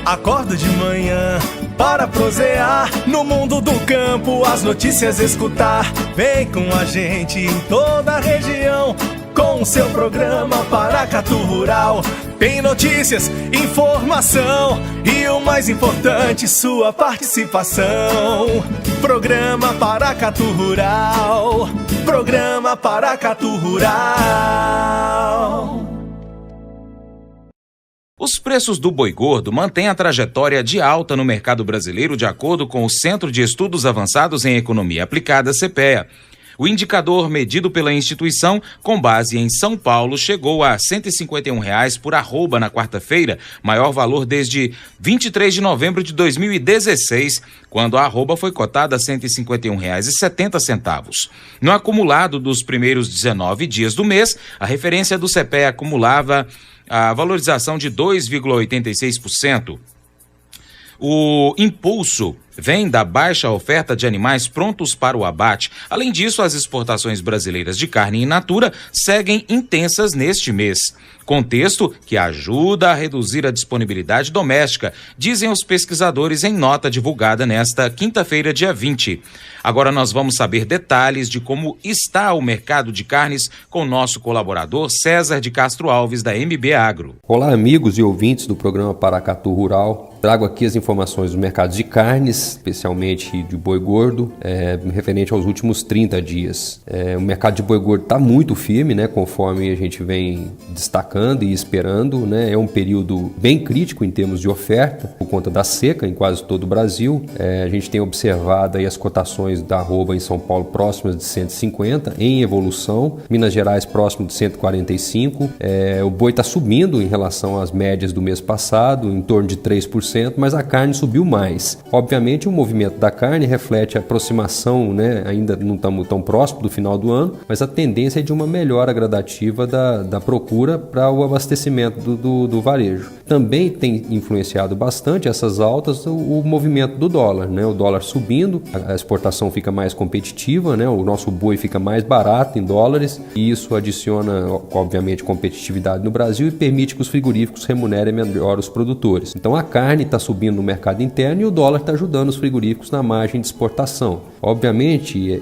Acordo de manhã para prosear no mundo do campo, as notícias escutar. Vem com a gente em toda a região com o seu programa Paracatu Rural. Tem notícias, informação e o mais importante, sua participação. Programa Paracatu Rural. Programa Paracatu Rural. Os preços do boi gordo mantêm a trajetória de alta no mercado brasileiro, de acordo com o Centro de Estudos Avançados em Economia Aplicada, CEPEA. O indicador medido pela instituição, com base em São Paulo, chegou a R$ 151 por arroba na quarta-feira, maior valor desde 23 de novembro de 2016, quando a arroba foi cotada a R$ 151,70. No acumulado dos primeiros 19 dias do mês, a referência do CEPEA acumulava a valorização de 2,86%. O impulso vem da baixa oferta de animais prontos para o abate. Além disso, as exportações brasileiras de carne in natura seguem intensas neste mês. Contexto que ajuda a reduzir a disponibilidade doméstica, dizem os pesquisadores em nota divulgada nesta quinta-feira, dia 20. Agora nós vamos saber detalhes de como está o mercado de carnes com nosso colaborador César de Castro Alves, da MB Agro. Olá, amigos e ouvintes do programa Paracatu Rural. Trago aqui as informações do mercado de carnes, especialmente de boi gordo, referente aos últimos 30 dias. O mercado de boi gordo está muito firme, né, conforme a gente vem destacando e esperando, né. É um período bem crítico em termos de oferta, por conta da seca em quase todo o Brasil. A gente tem observado aí as cotações da arroba em São Paulo próximas de 150, em evolução, Minas Gerais próximo de 145. O boi está subindo em relação às médias do mês passado, em torno de 3%, mas a carne subiu mais. Obviamente, o movimento da carne reflete a aproximação, né? Ainda não estamos tão próximo do final do ano, mas a tendência é de uma melhora gradativa da procura para o abastecimento do varejo. Também tem influenciado bastante essas altas o movimento do dólar, né? O dólar subindo, a exportação fica mais competitiva, né? O nosso boi fica mais barato em dólares e isso adiciona, obviamente, competitividade no Brasil e permite que os frigoríficos remunerem melhor os produtores. Então, a carne está subindo no mercado interno e o dólar está ajudando os frigoríficos na margem de exportação. Obviamente,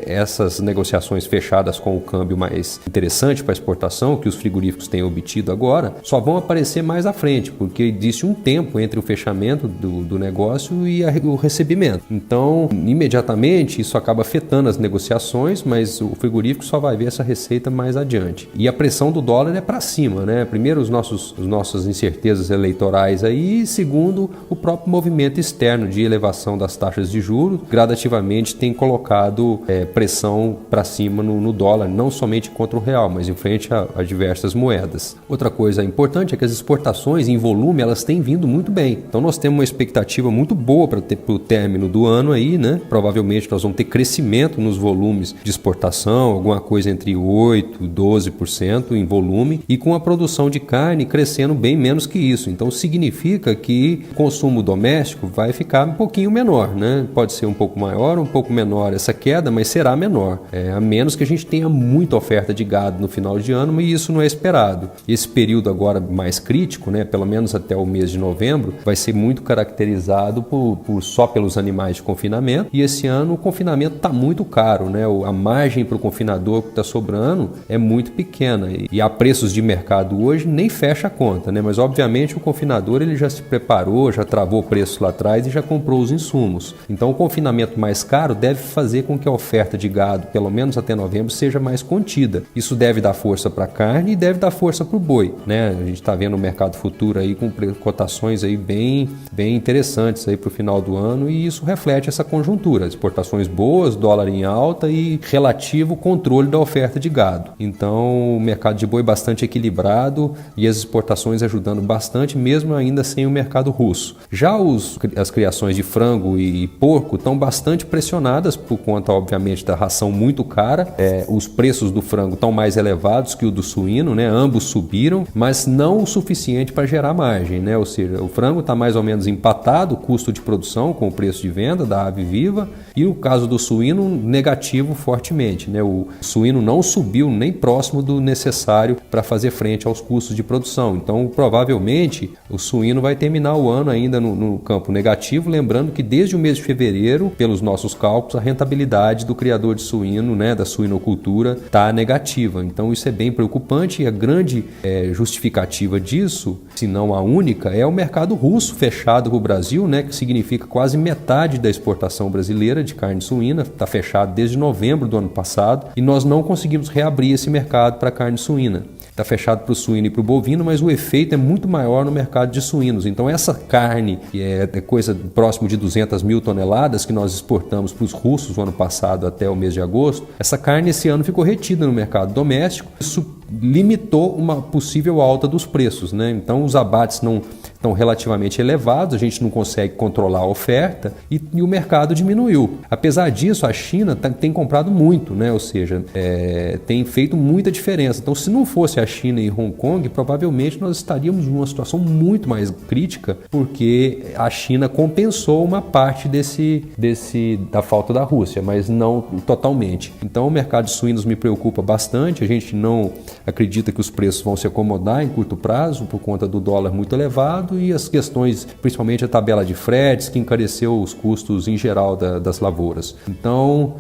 essas negociações fechadas com o câmbio mais interessante para exportação, que os frigoríficos têm obtido agora, só vão aparecer mais à frente, porque existe um tempo entre o fechamento do negócio e o recebimento. Então, imediatamente, isso acaba afetando as negociações, mas o frigorífico só vai ver essa receita mais adiante. E a pressão do dólar é para cima, né? Primeiro, as nossas incertezas eleitorais aí, e segundo, o próprio movimento externo de elevação das taxas de juros, gradativamente tem colocado pressão para cima no dólar, não somente contra o real, mas em frente a diversas moedas. Outra coisa importante é que as exportações em volume, elas têm vindo muito bem. Então nós temos uma expectativa muito boa para o término do ano aí, né? Provavelmente nós vamos ter crescimento nos volumes de exportação, alguma coisa entre 8% e 12% em volume, e com a produção de carne crescendo bem menos que isso. Então significa que o consumo doméstico vai ficar um pouquinho menor, né? Pode ser um pouco maior, um pouco menor essa queda, mas será menor, a menos que a gente tenha muita oferta de gado no final de ano, e isso não é esperado. Esse período agora mais crítico, né, pelo menos até o mês de novembro, vai ser muito caracterizado só pelos animais de confinamento, e esse ano o confinamento está muito caro, né? A margem para o confinador que está sobrando é muito pequena, e a preços de mercado hoje nem fecha a conta, né? Mas obviamente o confinador ele já se preparou, já travou o preço lá atrás e já comprou os insumos. Então o confinamento mais caro deve fazer com que a oferta de gado, pelo menos até novembro, seja mais contida. Isso deve dar força para a carne e deve dar força para o boi, né? A gente está vendo o mercado futuro aí com cotações aí bem interessantes aí para o final do ano, e isso reflete essa conjuntura. Exportações boas, dólar em alta e relativo controle da oferta de gado. Então o mercado de boi bastante equilibrado e as exportações ajudando bastante, mesmo ainda sem o mercado russo. Já as criações de frango e porco estão bastante pressionadas por conta, obviamente, da ração muito cara. Os preços do frango estão mais elevados que o do suíno, né? Ambos suínos subiram, mas não o suficiente para gerar margem, né? Ou seja, o frango está mais ou menos empatado, o custo de produção com o preço de venda da ave viva, e o caso do suíno negativo fortemente, né? O suíno não subiu nem próximo do necessário para fazer frente aos custos de produção. Então, provavelmente, o suíno vai terminar o ano ainda no campo negativo, lembrando que desde o mês de fevereiro, pelos nossos cálculos, a rentabilidade do criador de suíno, né, da suinocultura, está negativa. Então, isso é bem preocupante e a grande justificativa disso, se não a única, é o mercado russo fechado para o Brasil, né, que significa quase metade da exportação brasileira de carne suína, está fechado desde novembro do ano passado e nós não conseguimos reabrir esse mercado para carne suína. Está fechado para o suíno e para o bovino, mas o efeito é muito maior no mercado de suínos. Então essa carne, que é coisa próximo de 200 mil toneladas que nós exportamos para os russos no ano passado até o mês de agosto, essa carne esse ano ficou retida no mercado doméstico. Isso limitou uma possível alta dos preços, né? Então os abates não estão relativamente elevados, a gente não consegue controlar a oferta e o mercado diminuiu. Apesar disso, a China tem comprado muito, né? Ou seja, tem feito muita diferença. Então, se não fosse a China e Hong Kong, provavelmente nós estaríamos numa situação muito mais crítica, porque a China compensou uma parte da falta da Rússia, mas não totalmente. Então, o mercado de suínos me preocupa bastante, a gente não acredita que os preços vão se acomodar em curto prazo por conta do dólar muito elevado e as questões, principalmente a tabela de fretes, que encareceu os custos em geral das lavouras. Então,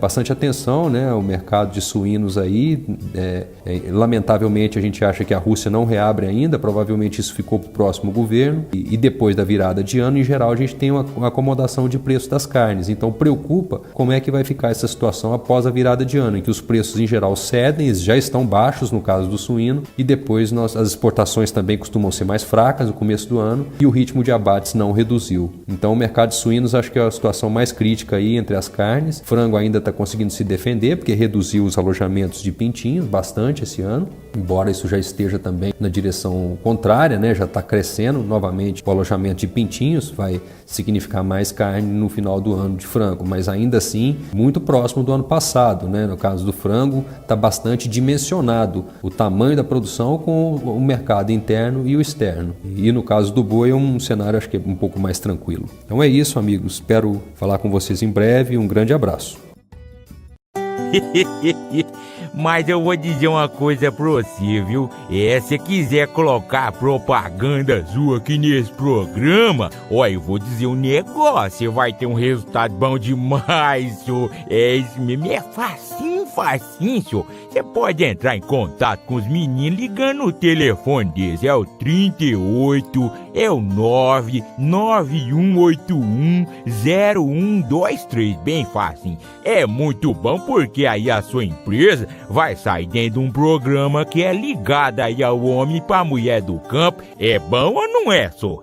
bastante atenção, né? O mercado de suínos aí, lamentavelmente a gente acha que a Rússia não reabre ainda, provavelmente isso ficou para o próximo governo e depois da virada de ano, em geral, a gente tem uma acomodação de preço das carnes, então preocupa como é que vai ficar essa situação após a virada de ano, em que os preços em geral cedem, eles já estão baixos no caso do suíno e depois as exportações também costumam ser mais fracas no começo do ano e o ritmo de abates não reduziu. Então o mercado de suínos acho que é a situação mais crítica aí entre as carnes. Frango ainda está conseguindo se defender, porque reduziu os alojamentos de pintinhos bastante esse ano, embora isso já esteja também na direção contrária, né? Já está crescendo novamente o alojamento de pintinhos, vai significar mais carne no final do ano de frango, mas ainda assim muito próximo do ano passado, né? No caso do frango, está bastante dimensionado o tamanho da produção com o mercado interno e o externo. E no caso do boi é um cenário acho que é um pouco mais tranquilo. Então é isso, amigos. Espero falar com vocês em breve. Um grande abraço. Mas eu vou dizer uma coisa pra você, viu? Se quiser colocar propaganda sua aqui nesse programa, eu vou dizer um negócio, você vai ter um resultado bom demais, senhor. Isso mesmo, é facinho, senhor. Você pode entrar em contato com os meninos ligando o telefone deles, é o 38, é o 991810123, bem fácil. É muito bom porque aí a sua empresa vai sair dentro de um programa que é ligado aí ao homem para a mulher do campo. É bom ou não é, só?